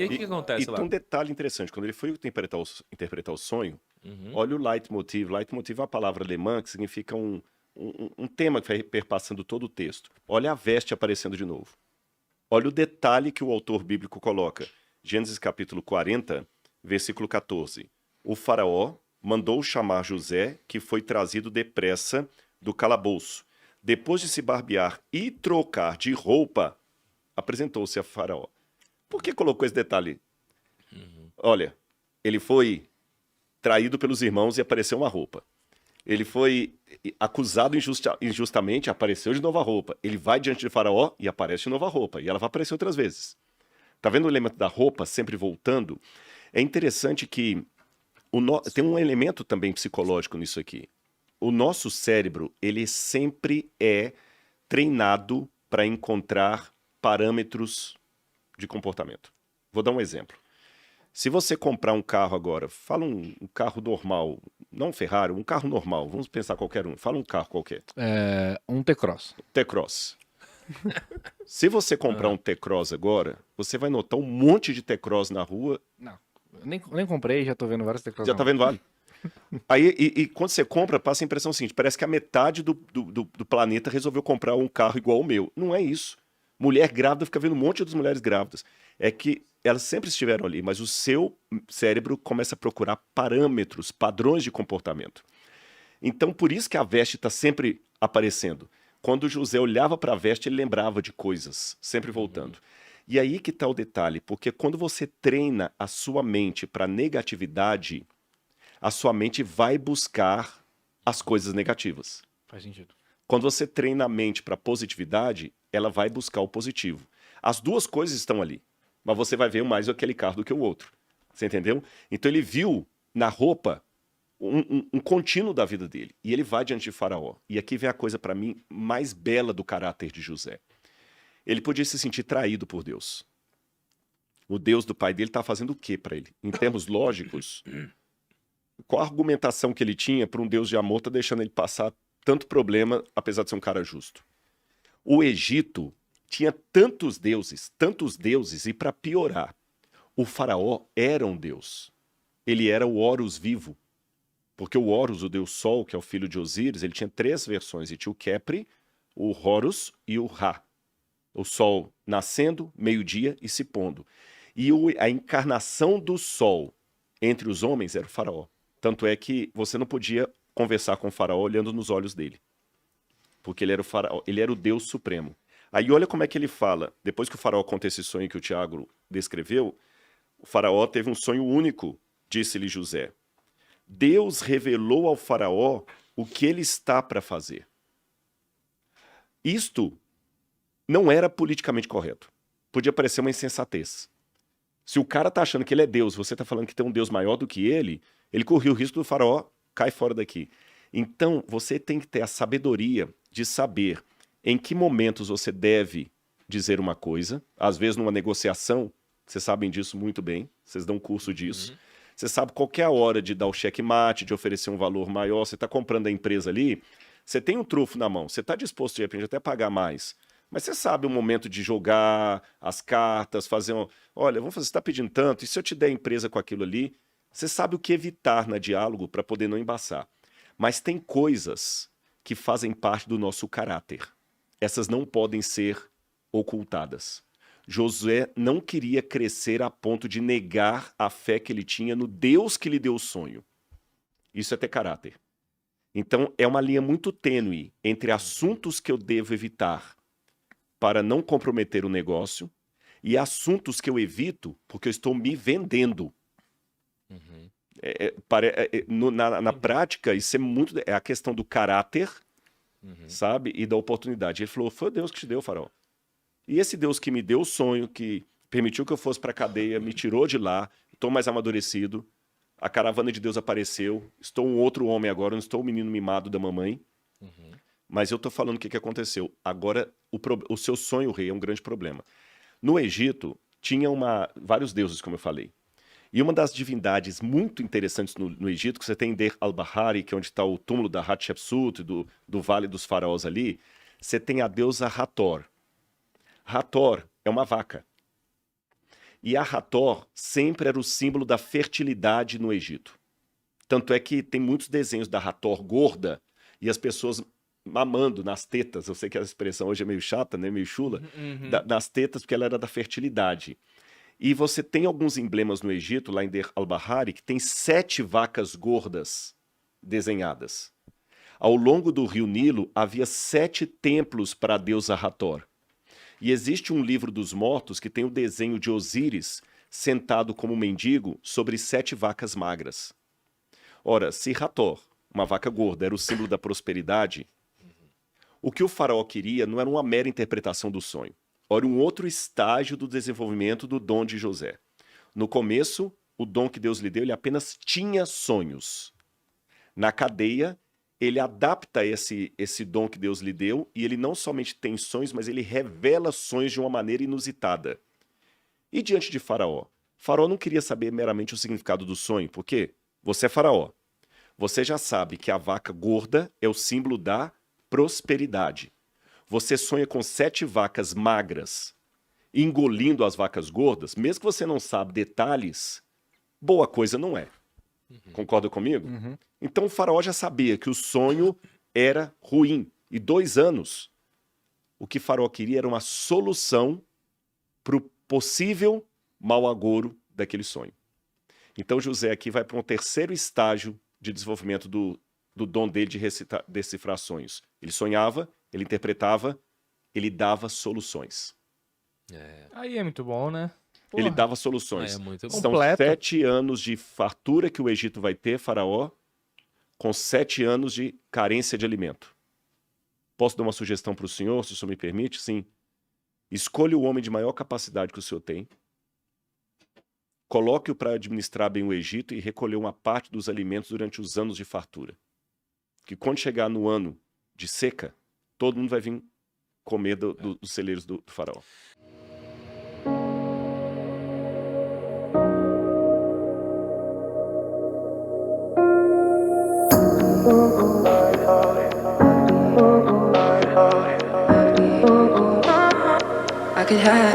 que acontece E lá? tem um detalhe interessante, quando ele foi interpretar o sonho, Uhum. olha o leitmotiv. Leitmotiv é uma palavra alemã que significa um tema que vai perpassando todo o texto. Olha a veste aparecendo de novo. Olha o detalhe que o autor bíblico coloca. Gênesis capítulo 40, versículo 14. O faraó mandou chamar José, que foi trazido depressa do calabouço. Depois de se barbear e trocar de roupa, apresentou-se a faraó. Por que colocou esse detalhe? Olha, ele foi traído pelos irmãos e apareceu uma roupa. Ele foi acusado injustamente, apareceu de nova roupa. Ele vai diante de Faraó e aparece de nova roupa. E ela vai aparecer outras vezes. Tá vendo o elemento da roupa sempre voltando? É interessante que tem um elemento também psicológico nisso aqui. O nosso cérebro, ele sempre é treinado para encontrar parâmetros de comportamento. Vou dar um exemplo. Se você comprar um carro agora, fala um carro normal, não um Ferrari, um carro normal, vamos pensar qualquer um, fala um carro qualquer. Um T-Cross. T-Cross. Se você comprar um T-Cross agora, você vai notar um monte de T-Cross na rua. Não, nem comprei, já tô vendo vários T-Cross. Já tá vendo, vale? Aí, e quando você compra, passa a impressão seguinte, parece que a metade do planeta resolveu comprar um carro igual ao meu. Não é isso. Mulher grávida fica vendo um monte de mulheres grávidas. É que elas sempre estiveram ali, mas o seu cérebro começa a procurar parâmetros, padrões de comportamento. Então, por isso que a veste está sempre aparecendo. Quando José olhava para a veste, ele lembrava de coisas, sempre voltando. E aí que está o detalhe, porque quando você treina a sua mente para negatividade, a sua mente vai buscar as coisas negativas. Faz sentido. Quando você treina a mente para positividade, ela vai buscar o positivo. As duas coisas estão ali, mas você vai ver mais aquele carro do que o outro. Você entendeu? Então ele viu na roupa um contínuo da vida dele. E ele vai diante de Faraó. E aqui vem a coisa, para mim, mais bela do caráter de José. Ele podia se sentir traído por Deus. O Deus do pai dele está fazendo o quê para ele? Em termos lógicos, qual a argumentação que ele tinha para um Deus de amor tá deixando ele passar tanto problema, apesar de ser um cara justo? O Egito tinha tantos deuses, e para piorar, o faraó era um deus. Ele era o Horus vivo. Porque o Horus, o deus Sol, que é o filho de Osíris, ele tinha 3 versões. Ele tinha o Kepri, o Horus e o Ra. O Sol nascendo, meio-dia e se pondo. E a encarnação do Sol entre os homens era o faraó. Tanto é que você não podia conversar com o faraó olhando nos olhos dele. Porque ele era o faraó, ele era o Deus supremo. Aí olha como é que ele fala. Depois que o faraó conta esse sonho que o Tiago descreveu, o faraó teve um sonho único, disse-lhe José. Deus revelou ao faraó o que ele está para fazer. Isto não era politicamente correto. Podia parecer uma insensatez. Se o cara tá achando que ele é Deus, você tá falando que tem um Deus maior do que ele corria o risco do faraó, cai fora daqui. Então, você tem que ter a sabedoria de saber em que momentos você deve dizer uma coisa. Às vezes, numa negociação, vocês sabem disso muito bem, vocês dão curso disso. Você sabe qual que é a hora de dar o checkmate, de oferecer um valor maior. Você está comprando a empresa ali, você tem um trunfo na mão, você está disposto, de repente, até pagar mais. Mas você sabe o momento de jogar as cartas, fazer um... Olha, vamos fazer, você está pedindo tanto, e se eu te der a empresa com aquilo ali? Você sabe o que evitar na diálogo para poder não embaçar. Mas tem coisas que fazem parte do nosso caráter. Essas não podem ser ocultadas. Josué não queria crescer a ponto de negar a fé que ele tinha no Deus que lhe deu o sonho. Isso é ter caráter. Então, é uma linha muito tênue entre assuntos que eu devo evitar para não comprometer o negócio e assuntos que eu evito porque eu estou me vendendo. Na prática, isso é muito... É a questão do caráter, sabe? E da oportunidade. Ele falou, foi Deus que te deu, faraó. E esse Deus que me deu o sonho, que permitiu que eu fosse para a cadeia, me tirou de lá, estou mais amadurecido, a caravana de Deus apareceu, estou um outro homem agora, não estou o menino mimado da mamãe, mas eu estou falando o que aconteceu. Agora, o seu sonho, rei, é um grande problema. No Egito, tinha vários deuses, como eu falei. E uma das divindades muito interessantes no Egito, que você tem Der al-Bahari, que é onde está o túmulo da Hatshepsut, do Vale dos Faraós ali, você tem a deusa Hathor. Hathor é uma vaca. E a Hathor sempre era o símbolo da fertilidade no Egito. Tanto é que tem muitos desenhos da Hathor gorda e as pessoas mamando nas tetas. Eu sei que a expressão hoje é meio chata, né? Meio chula. Nas tetas, porque ela era da fertilidade. E você tem alguns emblemas no Egito, lá em Deir al-Bahari, que tem 7 vacas gordas desenhadas. Ao longo do rio Nilo, havia 7 templos para a deusa Hathor. E existe um livro dos mortos que tem o desenho de Osíris sentado como um mendigo sobre 7 vacas magras. Ora, se Hathor, uma vaca gorda, era o símbolo da prosperidade, o que o faraó queria não era uma mera interpretação do sonho. Era um outro estágio do desenvolvimento do dom de José. No começo, o dom que Deus lhe deu, ele apenas tinha sonhos. Na cadeia, ele adapta esse dom que Deus lhe deu e ele não somente tem sonhos, mas ele revela sonhos de uma maneira inusitada. E diante de Faraó? Faraó não queria saber meramente o significado do sonho, porque você é Faraó. Você já sabe que a vaca gorda é o símbolo da prosperidade. Você sonha com 7 vacas magras engolindo as vacas gordas, mesmo que você não sabe detalhes, boa coisa não é. Concorda comigo? Então o faraó já sabia que o sonho era ruim. E 2 anos, o que o faraó queria era uma solução para o possível mau agouro daquele sonho. Então José aqui vai para um terceiro estágio de desenvolvimento do dom dele de decifrar sonhos. Ele sonhava, ele interpretava, ele dava soluções. Aí é muito bom, né? Ele dava soluções. É muito bom. São Completo. 7 anos de fartura que o Egito vai ter, faraó, com 7 anos de carência de alimento. Posso dar uma sugestão para o senhor, se o senhor me permite? Sim. Escolha o homem de maior capacidade que o senhor tem, coloque-o para administrar bem o Egito e recolher uma parte dos alimentos durante os anos de fartura. Que quando chegar no ano de seca, todo mundo vai vir comer dos celeiros do faraó. I could have